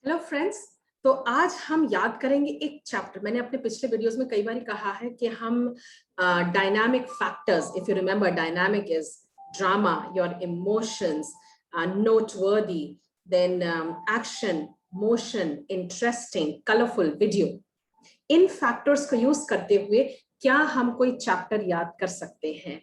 Hello friends. तो आज हम याद करेंगे एक चैप्टर। मैंने अपने पिछले वीडियोस में कई बार कहा है कि हम dynamic factors, if you remember, dynamic is drama, your emotions, noteworthy, then action, motion, interesting, colorful, video. In factors को यूज करते हुए क्या हम कोई चैप्टर याद कर सकते हैं?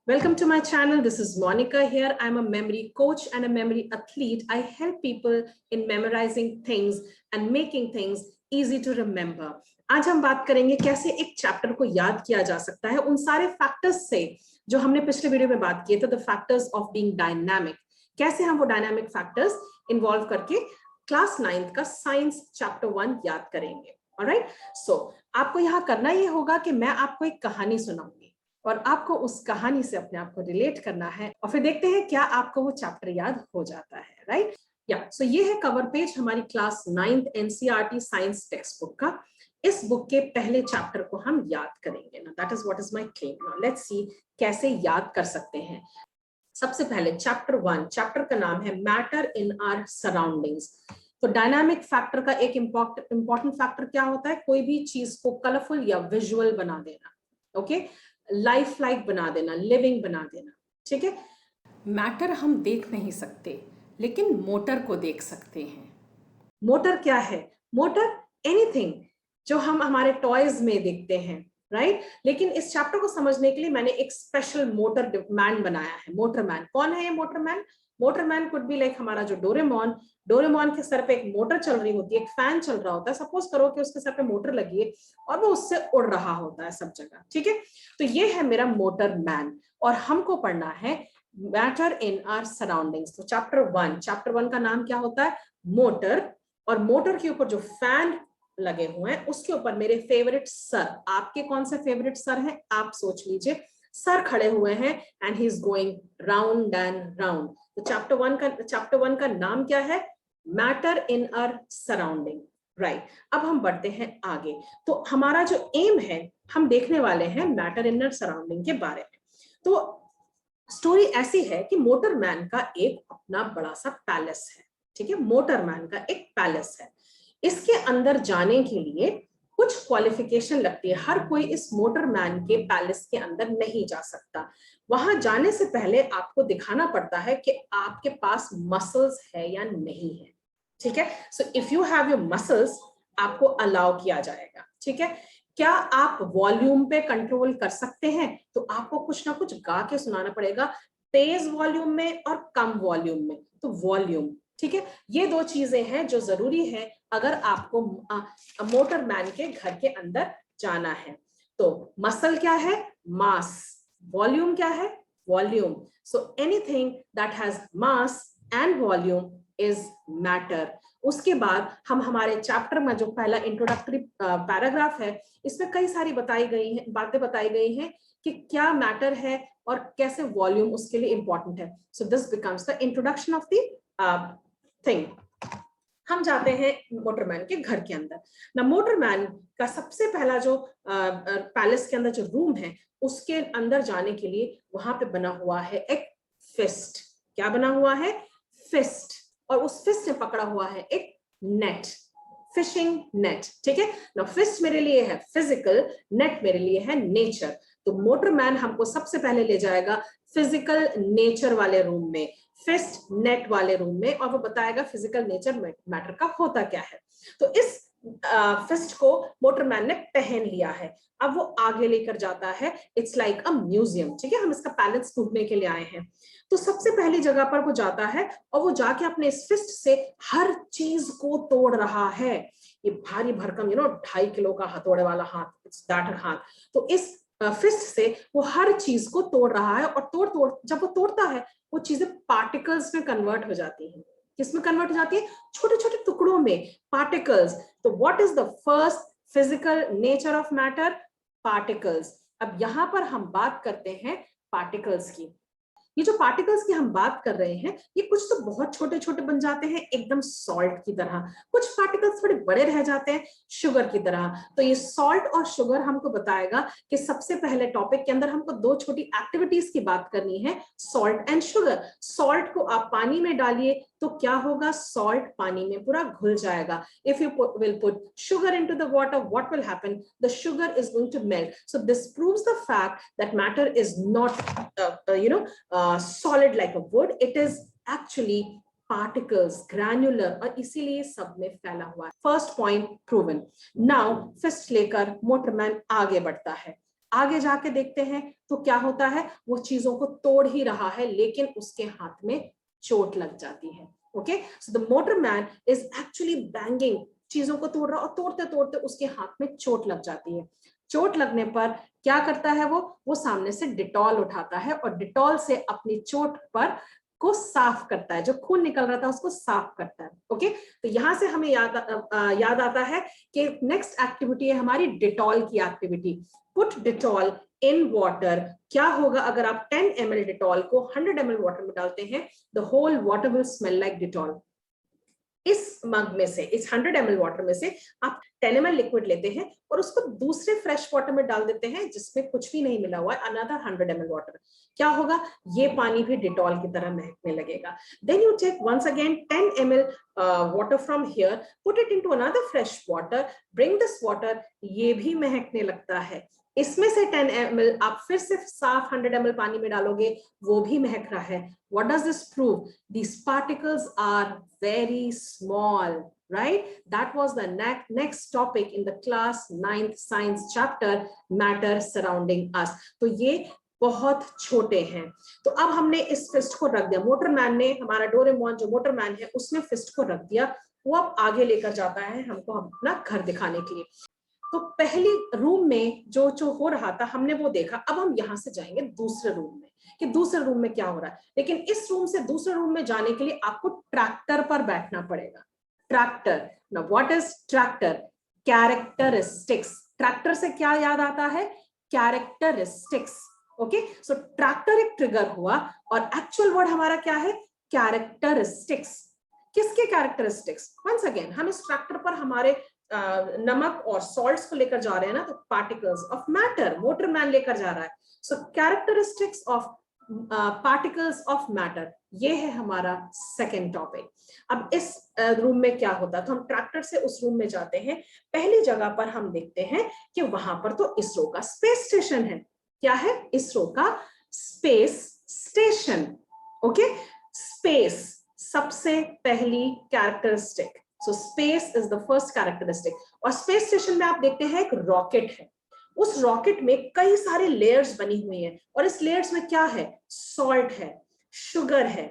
Welcome to my channel. This is Monica here. I'm a memory coach and a memory athlete. I help people in memorizing things and making things easy to remember. आज हम बात करेंगे कैसे एक चैप्टर को याद किया जा सकता है उन सारे फैक्टर्स से जो हमने पिछले वीडियो में बात किए थे, the factors of being dynamic. कैसे हम वो डायनामिक फैक्टर्स इन्वॉल्व करके क्लास 9th का साइंस चैप्टर 1 याद करेंगे। ऑलराइट, सो आपको यहाँ करना ये होगा कि मैं आपको एक कहानी सुनाऊंगी और आपको उस कहानी से अपने आप को रिलेट करना है और फिर देखते हैं क्या आपको वो चैप्टर याद हो जाता है। राइट, या सो ये है कवर पेज हमारी class 9th NCERT science text book का। इस बुक के पहले चैप्टर को हम याद करेंगे ना, that is what is my claim. Now let's see कैसे याद कर सकते हैं। सबसे पहले चैप्टर 1, चैप्टर का नाम है मैटर इन आवर सराउंडिंग्स। तो डायनामिक फैक्टर का एक इंपॉर्टेंट फैक्टर क्या होता है? कोई भी चीज को कलरफुल या विजुअल बना देना, ओके, लाइफ लाइक बना देना, लिविंग बना देना। ठीक है, मैटर हम देख नहीं सकते लेकिन मोटर को देख सकते हैं। मोटर क्या है? मोटर एनीथिंग जो हम हमारे टॉयज में देखते हैं, राइट? लेकिन इस चैप्टर को समझने के लिए मैंने एक स्पेशल मोटर मैन बनाया है। मोटर मैन कौन है? ये motor man, motor man could be like हमारा जो डोरेमोन। डोरेमोन के सर पे एक मोटर चल रही होती है, एक फैन चल रहा होता है। सपोज करो कि उसके सर पे मोटर लगी है और वो उससे उड़ रहा होता है सब जगह। ठीक है, तो ये है मेरा मोटर मैन और हमको पढ़ना है मैटर इन आवर सराउंडिंग्स। तो चैप्टर 1 का नाम क्या होता है? मोटर। और मोटर के ऊपर जो फैन लगे हुए हैं उसके ऊपर मेरे फेवरेट सर। आपके कौन से फेवरेट सर हैं? आप सोच लीजिए। सर खड़े हुए हैं and he is going round and round. तो चैप्टर 1 का नाम क्या है? Matter in our surrounding. Right, अब हम बढ़ते हैं आगे। तो हमारा जो एम है, हम देखने वाले हैं मैटर इन आवर सराउंडिंग के बारे में। तो स्टोरी ऐसी है कि मोटर मैन का एक अपना बड़ा सा पैलेस है। ठीक है, मोटर मैन का एक पैलेस है। इसके अंदर जाने के लिए कुछ क्वालिफिकेशन लगती है। हर कोई इस मोटर मैन के पैलेस के अंदर नहीं जा सकता। वहां जाने से पहले आपको दिखाना पड़ता है कि आपके पास मसल्स है या नहीं है। ठीक है, so if you have your muscles आपको अलाउ किया जाएगा। ठीक है, क्या आप वॉल्यूम पे कंट्रोल कर सकते हैं? तो आपको कुछ ना कुछ गा के सुनाना पड़ेगा, तेज वॉल्यूम में और कम वॉल्यूम में। तो वॉल्यूम, ठीक है, ये दो चीजें हैं जो जरूरी है अगर आपको मोटर मैन के घर के अंदर जाना है। तो मसल क्या है? मास। वॉल्यूम क्या है? Volume. So anything that has mass and volume is matter. उसके बाद हम हमारे चैप्टर में जो पहला इंट्रोडक्टरी पैराग्राफ है, इसमें कई सारी बातें बताई गई हैं कि क्या मैटर है और कैसे वॉल्यूम उसके लिए इंपॉर्टेंट है। So this becomes the introduction of the thing. हम जाते हैं मोटरमैन के घर के अंदर ना। मोटरमैन का सबसे पहला जो पैलेस के अंदर जो रूम है, उसके अंदर जाने के लिए वहां पे बना हुआ है एक फिस्ट। क्या बना हुआ है? फिस्ट। और उस फिस्ट में पकड़ा हुआ है एक नेट, फिशिंग नेट। ठीक है ना, फिस्ट मेरे लिए है फिजिकल, नेट मेरे लिए है नेचर। तो मोटरमैन हमको सबसे पहले ले जाएगा फिजिकल नेचर वाले रूम में, फिस्ट नेट वाले रूम में, और वो बताएगा फिजिकल नेचर मैटर का होता क्या है। तो इस फिस्ट को मोटरमैन ने पहन लिया है। अब वो आगे लेकर जाता है, इट्स लाइक अ म्यूजियम। ठीक है, हम इसका पैलेस घूमने के लिए आए हैं। तो सबसे पहली जगह पर वो जाता है और वो जाके अपने इस फिस्ट से हर चीज को तोड़ रहा है। ये भारी भरकम 2.5 किलो का हथौड़े वाला हाथ, इट्स दैट हाथ। तो इस फिस्ट से वो हर चीज को तोड़ रहा है और जब वो तोड़ता है वो चीजें पार्टिकल्स में कन्वर्ट हो जाती हैं। किसमें कन्वर्ट हो जाती है? छोटे छोटे टुकड़ों में, पार्टिकल्स। तो what is the first physical nature of matter? Particles. अब यहां पर हम बात करते हैं पार्टिकल्स की। ये जो पार्टिकल्स की हम बात कर रहे हैं, ये कुछ तो बहुत छोटे छोटे बन जाते हैं एकदम सॉल्ट की तरह, कुछ पार्टिकल्स थोड़े बड़े रह जाते हैं शुगर की तरह। तो ये सॉल्ट और शुगर हमको बताएगा कि सबसे पहले टॉपिक के अंदर हमको दो छोटी एक्टिविटीज की बात करनी है, सॉल्ट एंड शुगर। सॉल्ट को आप पानी में डालिए, तो क्या होगा, सॉल्ट पानी में पूरा घुल जाएगा. If you will put sugar into the water, what will happen? The sugar is going to melt. So this proves the fact that matter is not solid like a wood. It is actually particles, granular, और इसीलिए सब में फैला हुआ है. First point proven. Now फिस्ट लेकर motorman आगे बढ़ता है. आगे जाके देखते हैं तो क्या होता है, वो चीजों को तोड़ ही रहा है लेकिन उसके हाथ में चोट लग जाती है. Okay, so the motorman is actually banging, चीजों को तोड़ रहा और तोड़ते तोड़ते उसके हाथ में चोट लग जाती है. चोट लगने पर क्या करता है, वो सामने से डिटॉल उठाता है और डिटॉल से अपनी चोट पर को साफ करता है, जो खून निकल रहा था उसको साफ करता है. ओके, तो यहां से हमें याद आता है कि नेक्स्ट एक्टिविटी है हमारी डिटॉल की activity. Put Dettol in water. क्या होगा अगर आप 10 ml डिटॉल को 100 ml वाटर में डालते हैं, the whole water will smell like Dettol. इस मग में से, इस 100 ml वाटर में से आप 10 ml लिक्विड लेते हैं और उसको दूसरे फ्रेश वाटर में डाल देते हैं जिसमें कुछ भी नहीं मिला हुआ है, अनदर 100 ml वाटर. क्या होगा, ये पानी भी डिटॉल की तरह महकने लगेगा. Then you take once again 10 ml water from here, put it into another fresh water, bring this water, ये भी महकने लगता है. इसमें से 10 ml आप फिर से साफ 100 ml पानी में डालोगे, वो भी महक रहा है. What does this prove? These particles are very small, right? That was the next topic in the class 9th science chapter, matter surrounding us. तो ये बहुत छोटे हैं. तो अब हमने इस फिस्ट को रख दिया, मोटरमैन ने, हमारा डोरेमोन जो मोटरमैन है उसने फिस्ट को रख दिया. वो अब आगे लेकर जाता है हमको अपना घर दिखाने के लिए. तो पहली रूम में जो हो रहा था हमने वो देखा. अब हम यहां से जाएंगे दूसरे रूम में कि दूसरे रूम में क्या हो रहा है. लेकिन इस रूम से दूसरे रूम में जाने के लिए आपको ट्रैक्टर पर बैठना पड़ेगा. Tractor. Now what is tractor? Characteristics. Tractor से क्या याद आता है? कैरेक्टरिस्टिक्स. ओके, सो ट्रैक्टर एक ट्रिगर हुआ और एक्चुअल वर्ड हमारा क्या है? कैरेक्टरिस्टिक्स. किसके कैरेक्टरिस्टिक्स? वंस अगेन हम इस ट्रैक्टर पर हमारे नमक और सॉल्ट्स को लेकर जा रहे हैं ना, तो पार्टिकल्स ऑफ मैटर मोटरमैन लेकर जा रहा है. So characteristics of particles of matter, ये है हमारा सेकेंड टॉपिक. अब इस रूम में क्या होता है, तो हम ट्रैक्टर से उस रूम में जाते हैं. पहली जगह पर हम देखते हैं कि वहां पर तो इसरो का स्पेस स्टेशन है. क्या है? इसरो का स्पेस स्टेशन. ओके, स्पेस सबसे पहली characteristic. So space is the first characteristic. और स्पेस स्टेशन में आप देखते हैं एक रॉकेट है. उस रॉकेट में कई सारे लेयर्स बनी हुई हैं और इस लेयर्स में क्या है? सॉल्ट है, शुगर है,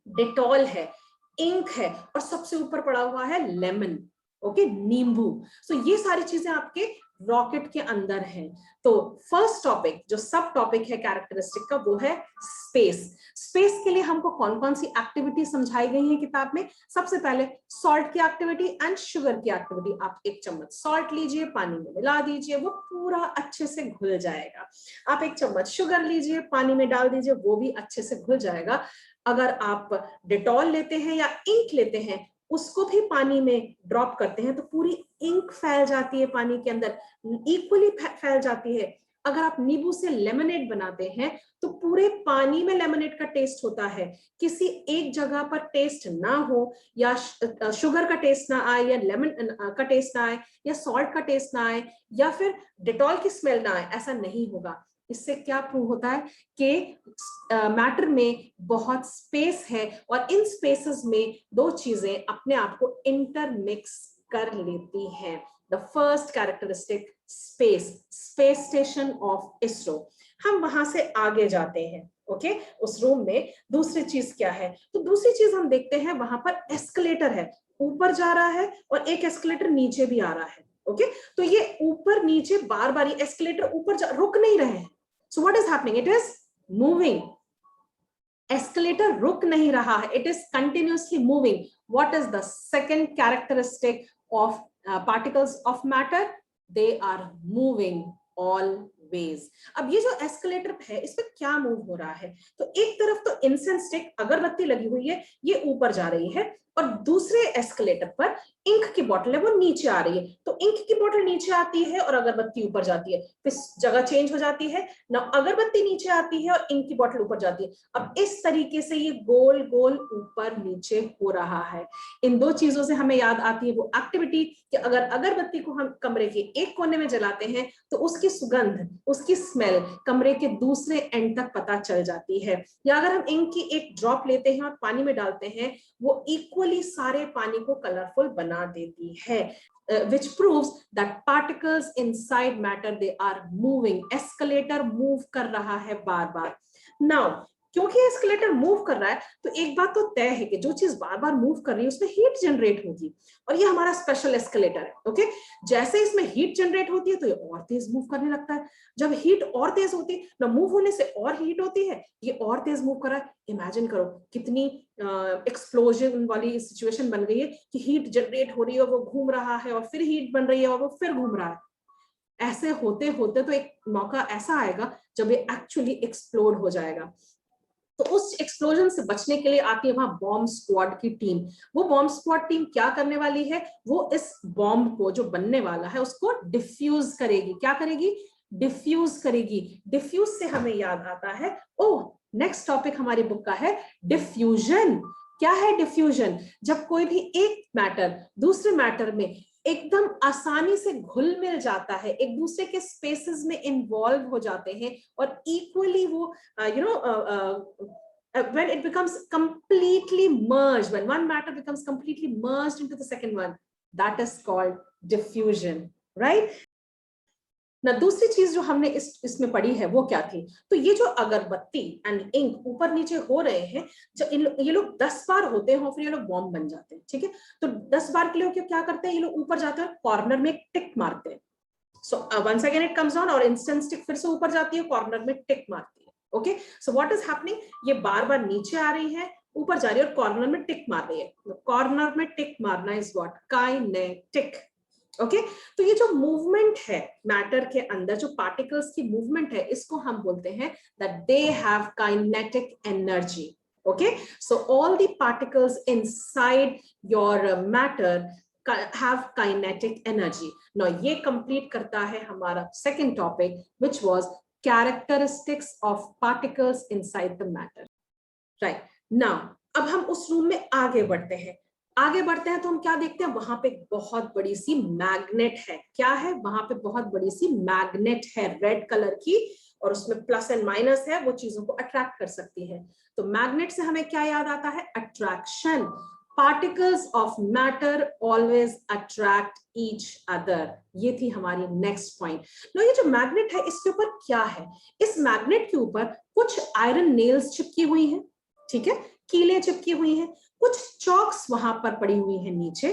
डिटॉल है, इंक है और सबसे ऊपर पड़ा हुआ है लेमन. ओके, नींबू. सो ये सारी चीजें आपके रॉकेट के अंदर है. तो फर्स्ट टॉपिक जो सब टॉपिक है कैरेक्टरिस्टिक का, वो है स्पेस. स्पेस के लिए हमको कौन कौन सी एक्टिविटी समझाई गई है किताब में? सबसे पहले सॉल्ट की एक्टिविटी एंड शुगर की एक्टिविटी. आप 1 चम्मच सॉल्ट लीजिए, पानी में मिला दीजिए, वो पूरा अच्छे से घुल जाएगा. आप 1 चम्मच शुगर लीजिए, पानी में डाल दीजिए, वो भी अच्छे से घुल जाएगा. अगर आप डिटॉल लेते हैं या इंक लेते हैं, उसको भी पानी में ड्रॉप करते हैं तो पूरी इंक फैल जाती है पानी के अंदर, इक्वली फैल जाती है. अगर आप नींबू से लेमनेड बनाते हैं तो पूरे पानी में लेमनेड का टेस्ट होता है. किसी एक जगह पर टेस्ट ना हो, या शुगर का टेस्ट ना आए, या लेमन का टेस्ट ना आए, या सॉल्ट का टेस्ट ना आए, या फिर डिटॉल की स्मेल ना आए, ऐसा नहीं होगा. इससे क्या प्रूव होता है कि मैटर में बहुत स्पेस है और इन स्पेसेस में दो चीजें अपने आप को इंटरमिक्स कर लेती हैं. The first characteristic space, space station of ISRO. हम वहां से आगे जाते हैं. ओके, उस रूम में दूसरी चीज क्या है? तो दूसरी चीज हम देखते हैं वहां पर एस्केलेटर है, ऊपर जा रहा है और एक एस्केलेटर नीचे भी आ रहा है. ओके, तो ये ऊपर नीचे बार बार एस्केलेटर ऊपर रुक नहीं रहे हैं. So what is happening? It is moving. Escalator रुक नहीं रहा है. It is continuously moving. What is the second characteristic of particles of matter? They are moving all ways. अब ये जो एस्केलेटर है इस पे क्या मूव हो रहा है, तो एक तरफ तो इंसेंस स्टिक अगरबत्ती लगी हुई है, ये ऊपर जा रही है, और दूसरे एस्केलेटर पर इंक की बोतल है वो नीचे आ रही है। तो इंक की बोतल नीचे आती है और अगरबत्ती ऊपर जाती है, फिर जगह चेंज हो जाती है ना, अगरबत्ती नीचे आती है और इंक की बोतल ऊपर जाती है। अब इस तरीके से ये गोल गोल ऊपर नीचे हो रहा है। इन दो चीजों से हमें याद आती है वो एक्टिविटी कि अगर अगरबत्ती को हम कमरे के एक कोने में जलाते हैं तो उसकी सुगंध, उसकी स्मेल कमरे के दूसरे एंड तक पता चल जाती है। या अगर हम इंक की एक ड्रॉप लेते हैं और पानी में डालते हैं, वो इक्वली सारे पानी को कलरफुल बना देती है, which proves that particles inside matter they are moving. escalator move कर रहा है बार बार। Now क्योंकि एस्केलेटर मूव कर रहा है तो एक बात तो तय है कि जो चीज बार बार मूव कर रही है उसमें हीट जनरेट होगी, और ये हमारा स्पेशल एस्केलेटर है। ओके, जैसे इसमें हीट जनरेट होती है तो ये और तेज मूव करने लगता है। जब हीट और तेज होती है ना, मूव होने से और हीट होती है, ये और तेज मूव कर रहा है। इमेजिन करो कितनी एक्सप्लोजन वाली सिचुएशन बन गई है कि हीट जनरेट हो रही है और वो घूम रहा है, और फिर हीट बन रही है और वो फिर घूम रहा है। ऐसे होते होते तो एक मौका ऐसा आएगा जब ये एक्चुअली एक्सप्लोड हो जाएगा। तो उस एक्सप्लोजन से बचने के लिए आती है वहां बॉम्ब स्क्वाड की टीम। वो बॉम्ब स्क्वाड टीम क्या करने वाली है, वो इस बॉम्ब को जो बनने वाला है उसको डिफ्यूज करेगी। क्या करेगी? डिफ्यूज करेगी। डिफ्यूज से हमें याद आता है, ओह नेक्स्ट टॉपिक हमारी बुक का है डिफ्यूजन। क्या है डिफ्यूजन? जब कोई भी एक मैटर दूसरे मैटर में एकदम आसानी से घुल मिल जाता है, एक दूसरे के स्पेसेस में इन्वॉल्व हो जाते हैं, और इक्वली वो when it becomes completely merged, when one matter becomes completely merged into the second one, that is called diffusion, right? ना दूसरी चीज जो हमने इसमें पढ़ी है वो क्या थी, तो ये जो अगरबत्ती एंड इंक ऊपर नीचे हो रहे हैं, जब ये लोग 10 बार होते हैं फिर ये लोग बॉम्ब बन जाते हैं। ठीक है, तो 10 बार के लिए क्या करते हैं, ये लोग ऊपर जाते हैं कॉर्नर में टिक मारते हैं। So once again it comes down और इंस्टेंट स्टिक फिर से ऊपर जाती है, कॉर्नर में टिक मारती है। Okay, so what is happening, ये बार बार नीचे आ रही है, ऊपर जा रही है और कॉर्नर में टिक मार रही है। कॉर्नर में टिक मारना इज व्हाट, काइनेटिक। ओके, तो ये जो मूवमेंट है मैटर के अंदर, जो पार्टिकल्स की मूवमेंट है, इसको हम बोलते हैं that they have kinetic energy. Okay, so all the particles inside your matter have kinetic energy. Now ये complete करता है हमारा second topic, which was characteristics of particles inside the matter. Right. Now अब हम उस रूम में आगे बढ़ते हैं। आगे बढ़ते हैं तो हम क्या देखते हैं, वहां पे बहुत बड़ी सी मैग्नेट है। क्या है वहां पे? बहुत बड़ी सी मैग्नेट है रेड कलर की, और उसमें प्लस एंड माइनस है, वो चीजों को अट्रैक्ट कर सकती है। तो मैग्नेट से हमें क्या याद आता है? Attraction. Particles of matter always attract each other. ये थी हमारी नेक्स्ट पॉइंट। नो ये जो मैग्नेट है इसके ऊपर क्या है, इस मैग्नेट के ऊपर कुछ आयरन नेल्स चिपकी हुई हैं, ठीक है, कीलें चिपकी हुई हैं, कुछ चॉक्स वहां पर पड़ी हुई हैं नीचे,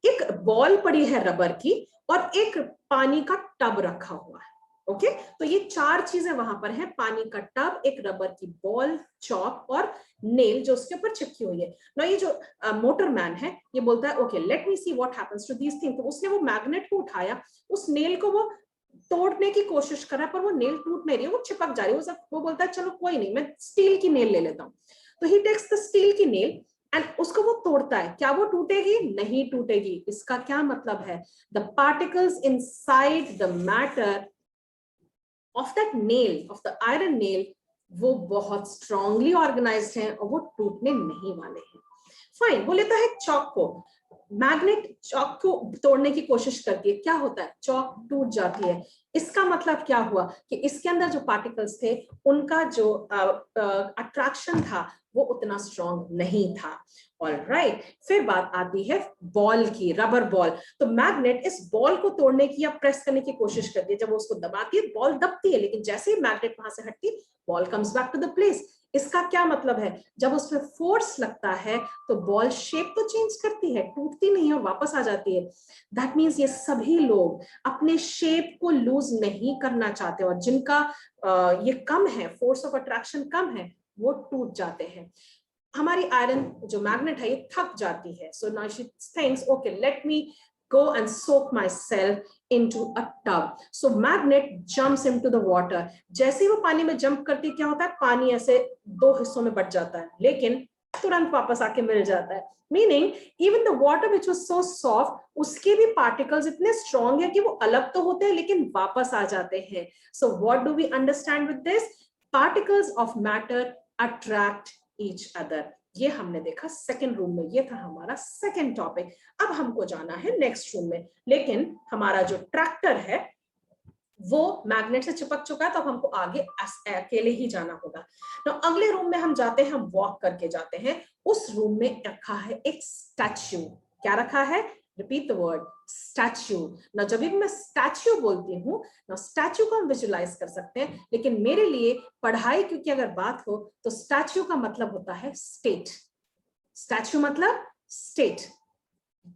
एक बॉल पड़ी है रबर की, और एक पानी का टब रखा हुआ है। ओके, तो ये चार चीजें वहां पर हैं, पानी का टब, एक रबर की बॉल, चॉक और नेल जो उसके ऊपर चिपकी हुई है। ना ये जो मोटरमैन है ये बोलता है okay let me see what happens to these things. तो उसने वो मैग्नेट को उठाया, उस नेल को वो तोड़ने की कोशिश कर रहा है, पर वो नेल टूट नहीं रही है, वो चिपक जा रही है। वो बोलता है चलो कोई नहीं, मैं स्टील की नेल ले लेता हूँ। तो ही टेक्स द स्टील की नेल एंड उसको वो तोड़ता है। क्या वो टूटेगी? नहीं टूटेगी। इसका क्या मतलब है? The particles inside the matter of that nail, of the iron nail, वो बहुत स्ट्रांगली ऑर्गेनाइज्ड हैं और वो टूटने नहीं वाले हैं। फाइन, वो लेता है चॉक को, मैग्नेट चॉक को तोड़ने की कोशिश करती है, क्या होता है? चॉक टूट जाती है। इसका मतलब क्या हुआ कि इसके अंदर जो पार्टिकल्स थे उनका जो अट्रैक्शन था वो उतना स्ट्रांग नहीं था। ऑलराइट, फिर बात आती है बॉल की, रबर बॉल। तो मैग्नेट इस बॉल को तोड़ने की या प्रेस करने की कोशिश करती है, जब वो उसको दबाती है बॉल दबती है, लेकिन जैसे ही मैग्नेट वहां से हटती ball comes back to the place. इसका क्या मतलब है? जब उसमें फोर्स लगता है तो बॉल शेप तो चेंज करती है, टूटती नहीं है, वापस आ जाती है। दैट मीन्स ये सभी लोग अपने शेप को लूज नहीं करना चाहते, और जिनका ये कम है, फोर्स ऑफ अट्रैक्शन कम है, वो टूट जाते हैं। हमारी आयरन जो मैग्नेट है ये थक जाती है, so now she thinks okay let me go and soak myself into a tub. So magnet jumps into the water. जैसे ही वो पानी में जंप करती क्या होता है, पानी ऐसे दो हिस्सों में बट जाता है, लेकिन तुरंत वापस आके मिल जाता है. Meaning even the water which was so soft, उसके भी particles इतने strong है कि वो अलग तो होते हैं लेकिन वापस आ जाते हैं. So what do we understand with this? Particles of matter attract each other. ये हमने देखा सेकंड रूम में. ये था हमारा सेकंड टॉपिक. अब हमको जाना है नेक्स्ट रूम में, लेकिन हमारा जो ट्रैक्टर है वो मैग्नेट से चिपक चुका है, तो अब हमको आगे अकेले ही जाना होगा. तो अगले रूम में हम जाते हैं, हम वॉक करके जाते हैं. उस रूम में रखा है एक स्टैच्यू. क्या रखा है? Repeat the word, statue. ना जब भी मैं स्टैच्यू बोलती हूँ ना, स्टैच्यू को हम विजुलाइज कर सकते हैं, लेकिन मेरे लिए पढ़ाई क्योंकि अगर बात हो तो स्टैच्यू का मतलब होता है स्टेट. स्टैच्यू मतलब स्टेट.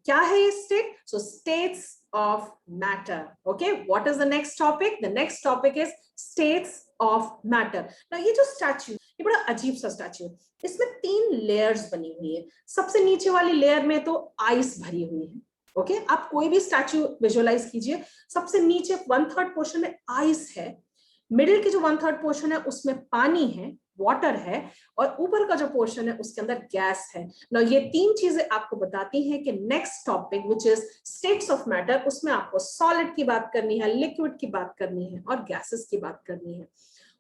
क्या है ये state? So states of matter. Okay, what is the next topic? The next topic is states of matter. ना ये जो स्टैच्यू, ये बड़ा अजीब सा स्टैच्यू. इसमें 3 लेयर्स बनी हुई है. सबसे नीचे वाली लेयर में तो आइस भरी हुई है. ओके, आप कोई भी स्टैच्यू विजुअलाइज कीजिए. सबसे नीचे 1/3 पोर्शन में आइस है, मिडिल की जो 1/3 पोर्शन है उसमें पानी है, वाटर है, और ऊपर का जो पोर्शन है उसके अंदर गैस है. ना ये 3 चीजें आपको बताती हैं कि next topic which is states of matter, उसमें आपको सॉलिड की बात करनी है, लिक्विड की बात करनी है और गैसेस की बात करनी है.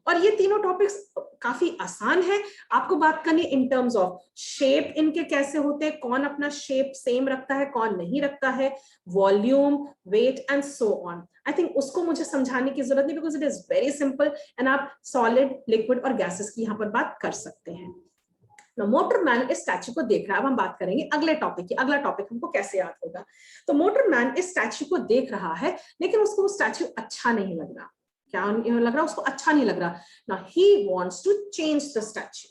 और ये तीनों टॉपिक्स काफी आसान है. आपको बात करनी इन टर्म्स ऑफ शेप, इनके कैसे होते हैं, कौन अपना शेप सेम रखता है, कौन नहीं रखता है, volume, weight and so on. I think उसको मुझे समझाने की जरूरत नहीं, because it is very simple and आप सॉलिड, लिक्विड और गैसेस की यहाँ पर बात कर सकते हैं. मोटरमैन इस स्टैच्यू को देख रहा है. अब हम बात करेंगे अगले टॉपिक की. अगला टॉपिक हमको कैसे याद होगा. तो मोटरमैन इस स्टैच्यू को देख रहा है, लेकिन उसको वो स्टैच्यू अच्छा नहीं लग रहा. क्या लग रहा? उसको अच्छा नहीं लग रहा. ना he wants to change the statue.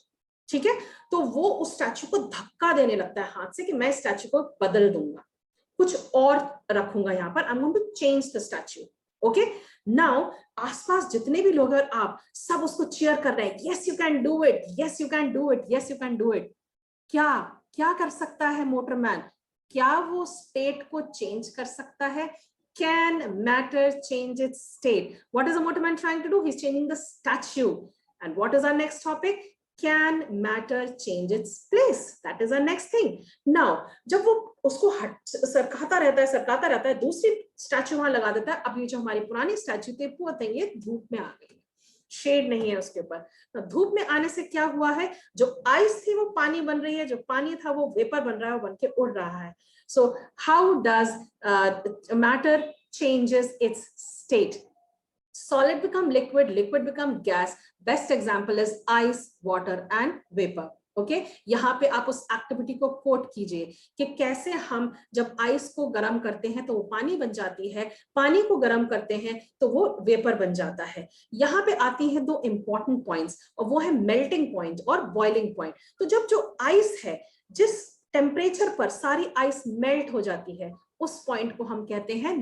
ठीक है, तो वो उस स्टैच्यू को धक्का देने लगता है हाथ से कि मैं स्टैच्यू को बदल दूंगा, कुछ और रखूंगा यहाँ पर. I am going to change the statue. Okay, now आसपास जितने भी लोग हैं आप सब उसको चीयर कर रहे हैं. Yes you can do it, yes you can do it, yes you can do it. क्या क्या कर सकता है मोटरमैन? क्या वो स्टेट को चेंज कर सकता है? Can matter change its state? What is the motorman trying to do? He's changing the statue. And what is our next topic? Can matter change its place? That is our next thing. Now, जब वो उसको सरकाता रहता है, दूसरी statue वहां लगा देता है. अब ये जो हमारी पुरानी स्टैच्यू थी वो ये धूप में आ गई, शेड नहीं है उसके ऊपर. तो धूप में आने से क्या हुआ है, जो आइस थी वो पानी बन रही है, जो पानी था वो वेपर बन रहा है, वो बन के उड़ रहा है. So how does matter changes its state? Solid become liquid, liquid become gas. Best example is ice, water and vapor. Okay, यहाँ पे आप उस एक्टिविटी को कोट कीजिए कि कैसे हम जब आइस को गर्म करते हैं तो वो पानी बन जाती है, पानी को गर्म करते हैं तो वो वेपर बन जाता है. यहाँ पे आती हैं 2 इंपॉर्टेंट पॉइंट्स, और वो है मेल्टिंग पॉइंट और बॉइलिंग पॉइंट. तो जब जो आइस है, जिस टेम्परेचर पर सारी आइस मेल्ट हो जाती है, उस पॉइंट को हम कहते हैं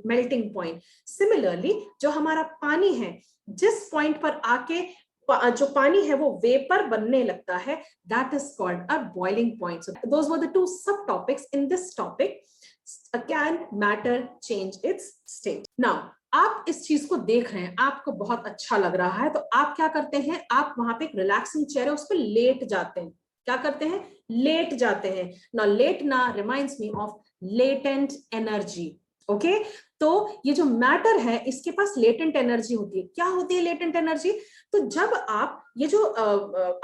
मेल्टिंग पॉइंट. सिमिलरली जो हमारा पानी है, जिस पॉइंट पर आके जो पानी है वो वेपर बनने लगता है, that is called a boiling point. So those were the 2 सब topics in this topic. Can matter change it's state. Now आप इस चीज को देख रहे हैं, आपको बहुत अच्छा लग रहा है, तो आप क्या करते हैं, आप वहां पे एक रिलैक्सिंग चेयर है उस पर लेट जाते हैं. क्या करते हैं? लेट जाते हैं. ना लेटना reminds me of latent energy. Okay, तो ये जो मैटर है इसके पास लेटेंट एनर्जी होती है. क्या होती है लेटेंट एनर्जी? तो जब आप ये जो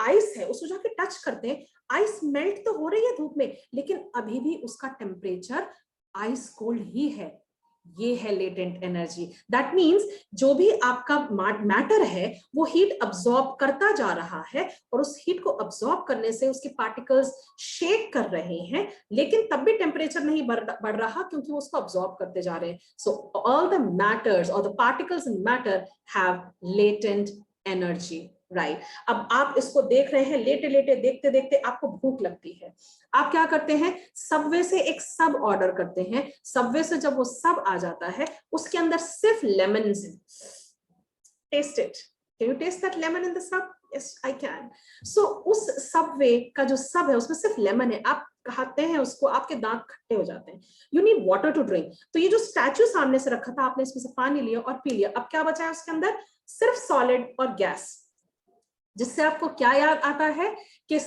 आइस है उसको जाके टच करते हैं, आइस मेल्ट तो हो रही है धूप में, लेकिन अभी भी उसका टेम्परेचर आइस कोल्ड ही है. ये है लेटेंट एनर्जी. दैट मीन्स जो भी आपका मैटर है वो हीट अब्सॉर्ब करता जा रहा है, और उस हीट को अब्सॉर्ब करने से उसके पार्टिकल्स शेक कर रहे हैं, लेकिन तब भी टेम्परेचर नहीं बढ़ रहा क्योंकि वो उसको अब्सॉर्ब करते जा रहे हैं. सो ऑल द मैटर्स और the particles in matter have latent energy. Right, अब आप इसको देख रहे हैं, लेटे लेटे देखते देखते आपको भूख लगती है. आप क्या करते हैं, सबवे से एक सब ऑर्डर करते हैं. सबवे से जब वो सब आ जाता है, उसके अंदर सिर्फ लेमन है. Taste it. Can you taste that lemon in the sub? Yes I can. So उस सबवे का जो सब है उसमें सिर्फ लेमन है, आप खाते हैं उसको, आपके दांत खट्टे हो जाते हैं, you need water to drink. तो ये जो स्टैचू सामने से रखा था, आपने इसमें से पानी लिया और पी लिया, अब क्या बचा है उसके अंदर? सिर्फ सॉलिड और गैस। जिससे आपको क्या याद आता है कि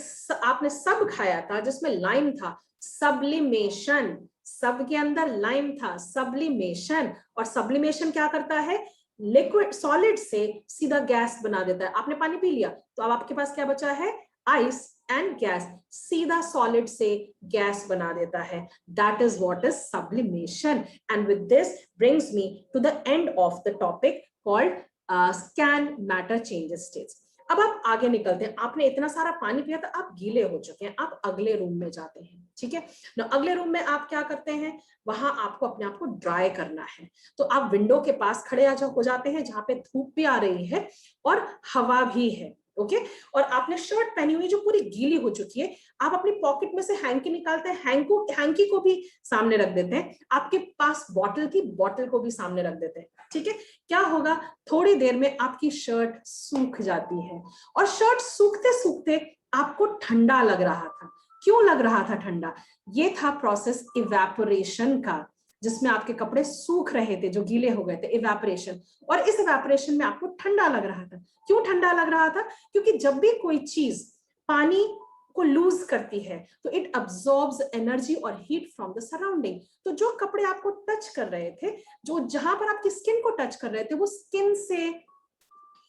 आपने सब खाया था जिसमें लाइम था, सब्लिमेशन, सब के अंदर लाइम था, सब्लिमेशन। और सब्लिमेशन क्या करता है? लिक्विड सॉलिड से सीधा गैस बना देता है। आपने पानी पी लिया तो अब आपके पास क्या बचा है? आइस एंड गैस, सीधा सॉलिड से गैस बना देता है। That is what is sublimation. And with this brings me to the end of the topic called can matter changes states. अब आप आगे निकलते हैं, आपने इतना सारा पानी पिया था, आप गीले हो चुके हैं, आप अगले रूम में जाते हैं, ठीक है ना। अगले रूम में आप क्या करते हैं? वहां आपको अपने आप को ड्राई करना है। तो आप विंडो के पास खड़े हो जाते हैं जहां पे धूप भी आ रही है और हवा भी है, ओके। और आपने शर्ट पहनी हुई जो पूरी गीली हो चुकी है, आप अपनी पॉकेट में से हैंकी निकालते हैं, हैंकी को भी सामने रख देते हैं, आपके पास बॉटल थी, बॉटल को भी सामने रख देते हैं, ठीक है। क्या होगा? थोड़ी देर में आपकी शर्ट सूख जाती है, और शर्ट सूखते सूखते आपको ठंडा लग रहा था। क्यों लग रहा था ठंडा? ये था प्रोसेस इवेपोरेशन का, जिसमें आपके कपड़े सूख रहे थे जो गीले हो गए थे, इवेपोरेशन। और इस इवेपोरेशन में आपको ठंडा लग रहा था। क्यों ठंडा लग रहा था? क्योंकि जब भी कोई चीज पानी को लूज करती है तो इट अब्सॉर्ब्स एनर्जी और हीट फ्रॉम द सराउंडिंग। तो जो कपड़े आपको टच कर रहे थे, जो जहां पर आपकी स्किन को टच कर रहे थे, वो स्किन से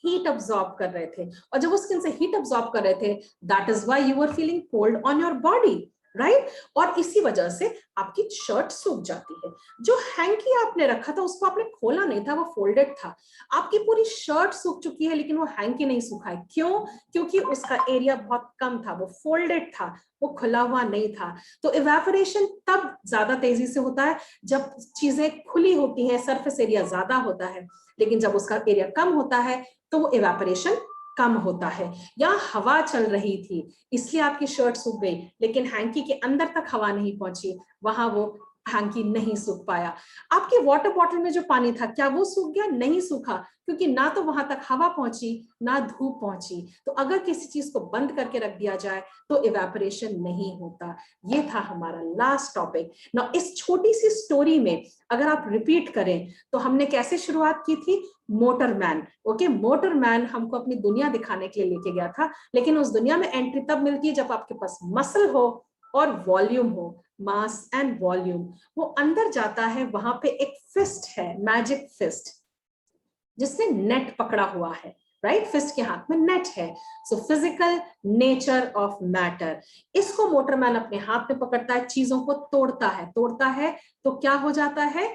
हीट अब्सॉर्ब कर रहे थे, और जब वो स्किन से हीट अब्सॉर्ब कर रहे थे, that is why you are feeling cold on your body, right. और इसी वजह से आपकी शर्ट सूख जाती है। जो हैंकी आपने रखा था उसको आपने खोला नहीं था, वो फोल्डेड था। आपकी पूरी शर्ट सूख चुकी है लेकिन वो हैंकी नहीं सूखा है। क्यों? क्योंकि उसका एरिया बहुत कम था, वो फोल्डेड था, वो खुला हुआ नहीं था। तो इवेपोरेशन तब ज्यादा तेजी से होता है जब चीजें खुली होती हैं, सरफेस एरिया ज्यादा होता है। लेकिन जब उसका एरिया कम होता है तो वो इवेपोरेशन कम होता है। या हवा चल रही थी इसलिए आपकी शर्ट सूख गई, लेकिन हैंकी के अंदर तक हवा नहीं पहुंची, वहां वो हैंकी नहीं सूख पाया। आपकी वाटर बॉटल में जो पानी था, क्या वो सूख गया? नहीं सूखा, क्योंकि ना तो वहां तक हवा पहुंची ना धूप पहुंची। तो अगर किसी चीज को बंद करके रख दिया जाए तो इवेपोरेशन नहीं होता। ये था हमारा लास्ट टॉपिक ना। इस छोटी सी स्टोरी में अगर आप रिपीट करें तो हमने कैसे शुरुआत की थी? Motorman, okay. मोटरमैन हमको अपनी दुनिया दिखाने के लिए लेके गया था, लेकिन उस दुनिया में एंट्री तब मिलती है जब आपके पास मसल हो और वॉल्यूम हो, मास एंड वॉल्यूम। वो अंदर जाता है, वहां पे एक फिस्ट है, मैजिक फिस्ट, जिसने नेट पकड़ा हुआ है, राइट। फिस्ट के हाथ में नेट है। So physical nature of matter, इसको मोटरमैन अपने हाथ में पकड़ता है, चीजों को तोड़ता है तो क्या हो जाता है?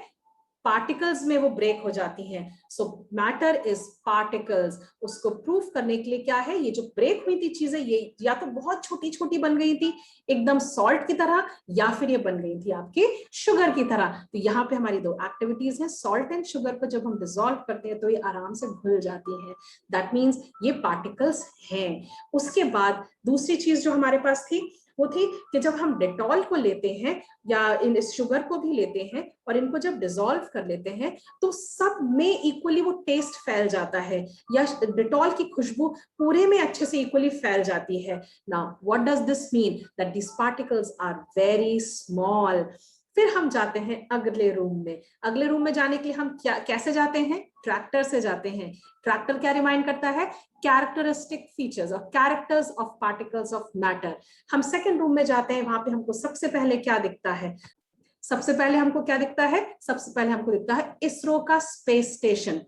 पार्टिकल्स में वो ब्रेक हो जाती हैं। सो मैटर इज पार्टिकल्स। उसको प्रूफ करने के लिए क्या है? ये जो ब्रेक हुई थी चीजें, ये या तो बहुत छोटी छोटी बन गई थी एकदम सॉल्ट की तरह, या फिर ये बन गई थी आपकी शुगर की तरह। तो यहाँ पे हमारी दो एक्टिविटीज हैं, सॉल्ट एंड शुगर को जब हम डिसॉल्व करते हैं तो ये आराम से घुल जाती है। दैट मीन्स ये पार्टिकल्स हैं। उसके बाद दूसरी चीज जो हमारे पास थी वो थी कि जब हम डेटॉल को लेते हैं या इन शुगर को भी लेते हैं और इनको जब डिसॉल्व कर लेते हैं तो सब में इक्वली वो टेस्ट फैल जाता है, या डेटॉल की खुशबू पूरे में अच्छे से इक्वली फैल जाती है। Now what does this mean? That this particles are very small. फिर हम जाते हैं अगले रूम में। अगले रूम में जाने के लिए हम कैसे जाते हैं? ट्रैक्टर से जाते हैं। ट्रैक्टर क्या रिमाइंड करता है? कैरेक्टरिस्टिक फीचर्स और characters of particles of matter. हम सेकंड रूम में जाते हैं, वहां पे हमको सबसे पहले क्या दिखता है? सबसे पहले हमको क्या दिखता है? सबसे पहले हमको दिखता है इसरो का स्पेस स्टेशन।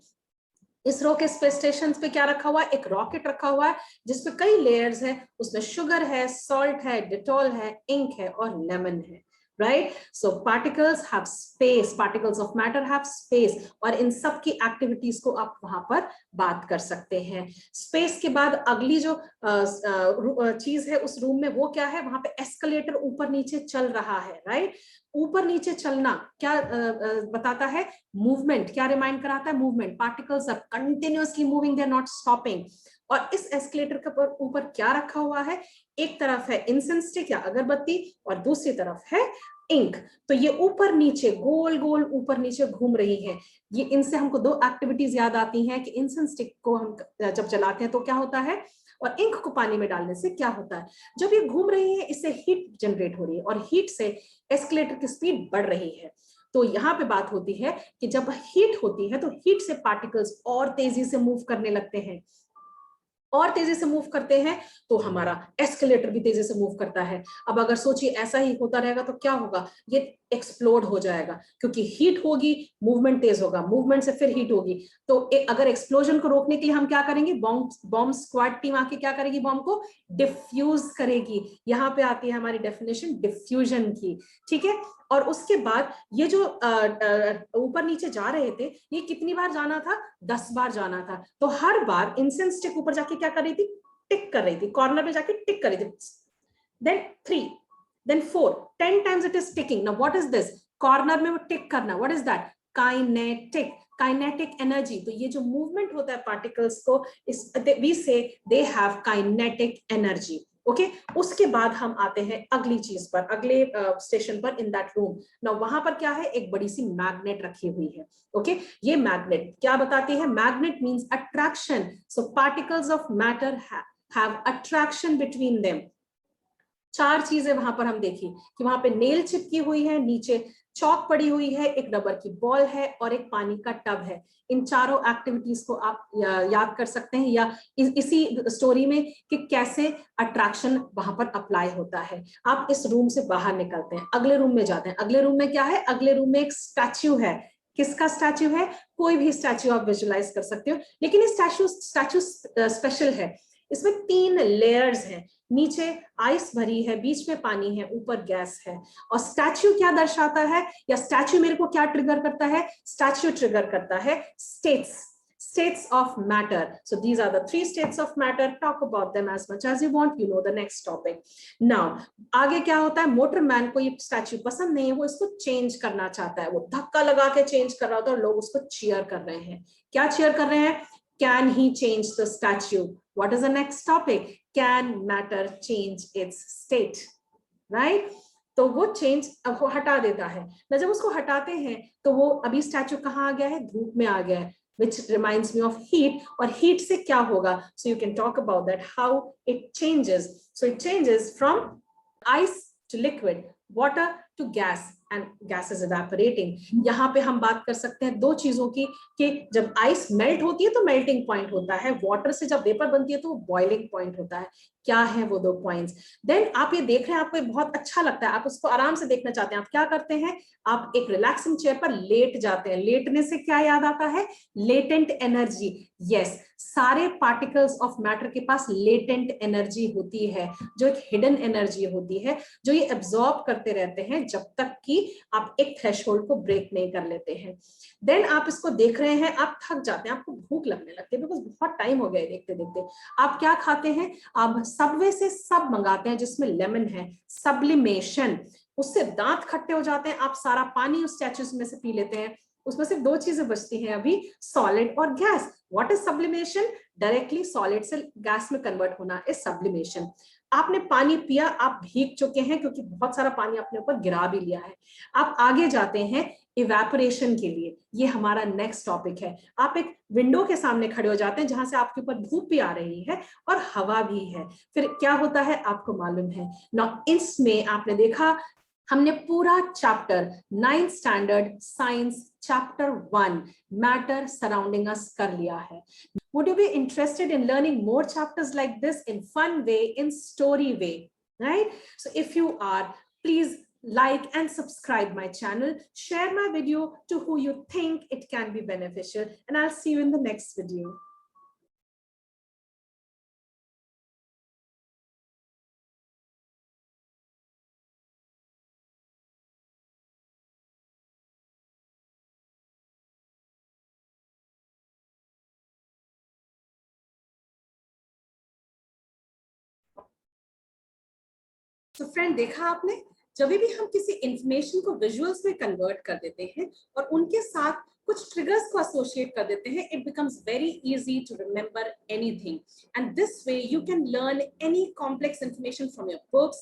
इसरो के स्पेस स्टेशन पे क्या रखा हुआ है? एक रॉकेट रखा हुआ है जिसपे कई लेयर्स है, उसमें शुगर है, सॉल्ट है, डेटॉल है, इंक है और लेमन है, right? So particles have space, particles of matter have space, और इन सब की एक्टिविटीज को आप वहां पर बात कर सकते हैं। स्पेस के बाद अगली जो चीज है उस रूम में वो क्या है? वहां पे एस्केलेटर ऊपर नीचे चल रहा है, राइट? ऊपर नीचे चलना क्या बताता है? मूवमेंट। क्या रिमाइंड कराता है? Movement. Particles are continuously moving, they are not stopping. और इस एस्केलेटर के ऊपर क्या रखा हुआ है? एक तरफ है इंसेंस स्टिक या अगरबत्ती और दूसरी तरफ है इंक। तो ये ऊपर नीचे गोल गोल ऊपर नीचे घूम रही है। ये इनसे हमको दो एक्टिविटीज याद आती हैं कि इंसेंस स्टिक को हम जब जलाते हैं तो क्या होता है? और इंक को पानी में डालने से क्या होता है, जब ये घूम रही है इससे हीट जनरेट हो रही है और हीट से एस्केलेटर की स्पीड बढ़ रही है। तो यहाँ पे बात होती है कि जब हीट होती है तो हीट से पार्टिकल्स और तेजी से मूव करने लगते हैं, और तेजी से मूव करते हैं तो हमारा एस्केलेटर भी तेजी से मूव करता है। अब अगर सोचिए ऐसा ही होता रहेगा तो क्या होगा, ये एक्सप्लोड हो जाएगा, क्योंकि हीट होगी, मूवमेंट तेज होगा, मूवमेंट से फिर हीट होगी। तो अगर एक्सप्लोजन को रोकने के लिए हम क्या करेंगे, बॉम्ब स्क्वाड टीम आके क्या करेगी, बॉम्ब को डिफ्यूज करेगी। यहाँ पे आती है हमारी डेफिनेशन डिफ्यूजन की, ठीक है। और उसके बाद ये जो ऊपर नीचे जा रहे थे, ये कितनी बार जाना था, 10 बार जाना था। तो हर बार इंसेंस स्टिक ऊपर जाके क्या कर रही थी, टिक कर रही थी, कॉर्नर में जाके टिक कर रही थी। Then 3, then 4, 10 times it is ticking. Now what is this, corner में वो टिक करना, what is that, kinetic, kinetic energy. तो ये जो मूवमेंट होता है पार्टिकल्स को, इस वी से they have kinetic energy. Okay, उसके बाद हम आते हैं अगली चीज पर, अगले स्टेशन पर, इन दैट रूम। ना वहां पर क्या है, एक बड़ी सी मैग्नेट रखी हुई है। ओके, ये मैग्नेट क्या बताती है, magnet means attraction. So particles of matter have attraction between them. 4 चीजें वहां पर हम देखी कि वहां पे नेल चिपकी हुई है, नीचे चौक पड़ी हुई है, एक रबर की बॉल है और एक पानी का टब है। इन चारों एक्टिविटीज को आप याद कर सकते हैं, या इसी स्टोरी में कि कैसे अट्रैक्शन वहां पर अप्लाई होता है। आप इस रूम से बाहर निकलते हैं, अगले रूम में जाते हैं। अगले रूम में क्या है, अगले रूम में एक स्टैच्यू है। किसका स्टैच्यू है, कोई भी स्टैच्यू आप विजुलाइज कर सकते हो, लेकिन ये स्टैच्यू स्पेशल है। इसमें 3 लेयर्स हैं, नीचे आइस भरी है, बीच में पानी है, ऊपर गैस है। और स्टैच्यू क्या दर्शाता है, या स्टैच्यू मेरे को क्या ट्रिगर करता है, स्टैच्यू ट्रिगर करता है states of matter. So these are the 3 states of matter. Talk about them as much as you want. You know the next topic. Now आगे क्या होता है, मोटरमैन को ये स्टैच्यू पसंद नहीं है, वो इसको चेंज करना चाहता है, वो धक्का लगा के चेंज कर रहा होता है और लोग उसको चीयर कर रहे हैं। क्या चीयर कर रहे हैं, can he change the statue? What is the next topic? Can matter change its state? Right? तो वो चेंज हटा देता है ना, जब उसको हटाते हैं तो वो अभी स्टैच्यू कहाँ आ गया है, धूप में आ गया है, which reminds me of heat. और heat से क्या होगा, so you can talk about that, how it changes. So it changes from ice to liquid, water to gas, and gas is evaporating. यहाँ पे हम बात कर सकते हैं 2 चीजों की, कि जब आइस मेल्ट होती है तो मेल्टिंग पॉइंट होता है, वाटर से जब वेपर बनती है तो बॉइलिंग पॉइंट होता है। क्या है वो 2 पॉइंट्स। देन आप ये देख रहे हैं, आपको बहुत अच्छा लगता है, आप उसको आराम से देखना चाहते हैं, आप क्या करते हैं, आप एक रिलैक्सिंग चेयर पर लेट जाते हैं। लेटने से क्या याद आता है, लेटेंट एनर्जी। यस, सारे पार्टिकल्स ऑफ मैटर के पास लेटेंट एनर्जी होती है, जो एक हिडन एनर्जी होती है, जो ये एब्जॉर्ब करते रहते हैं जब तक कि आप एक थ्रेशोल्ड को ब्रेक नहीं कर लेते हैं। देन आप इसको देख रहे हैं, आप थक जाते हैं, आपको भूख लगने लगती है, बिकॉज बहुत टाइम हो गया है देखते देखते। आप क्या खाते हैं, आप सबवे से सब मंगाते हैं जिसमें लेमन है, सब्लिमेशन, उससे दांत खट्टे हो जाते हैं, आप सारा पानी उस स्टैच्यूज में से पी लेते हैं, उसमें सिर्फ 2 चीजें बचती हैं अभी, सॉलिड और gas. What is sublimation, directly solid से गैस में कन्वर्ट होना इज सब्लिमेशन। आपने पानी पिया, आप भीग चुके हैं क्योंकि बहुत सारा पानी अपने ऊपर गिरा भी लिया है। आप आगे जाते हैं इवेपोरेशन के लिए, ये हमारा नेक्स्ट टॉपिक है। आप एक विंडो के सामने खड़े हो जाते हैं जहां से आपके ऊपर धूप भी आ रही है और हवा भी है, फिर क्या होता है आपको मालूम है ना। इसमें आपने देखा, हमने पूरा chapter 9th standard science chapter 1 matter surrounding us कर लिया है। Would you be interested in learning more chapters like this in fun way, in story way, right? So if you are, please like and subscribe my channel, share my video to who you think it can be beneficial, and I'll see you in the next video. तो friend, देखा आपने, जब भी हम किसी information को visuals में convert कर देते हैं और उनके साथ कुछ ट्रिगर्स को एसोसिएट कर देते हैं, it becomes very easy to remember anything, and this way you can learn any complex information from your books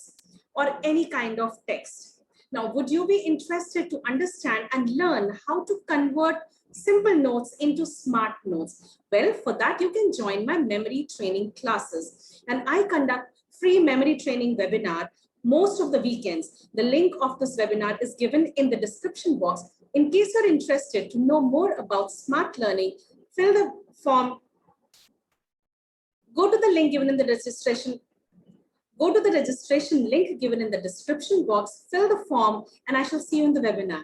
or any kind of text. Now, would you be interested to understand and learn how to convert simple notes into smart notes? Well, for that, you can join my memory training classes. And I conduct free memory training webinar most of the weekends. The link of this webinar is given in the description box. In case you're interested to know more about smart learning, fill the form. Go to the link given in the registration. Go to the registration link given in the description box, fill the form, and I shall see you in the webinar.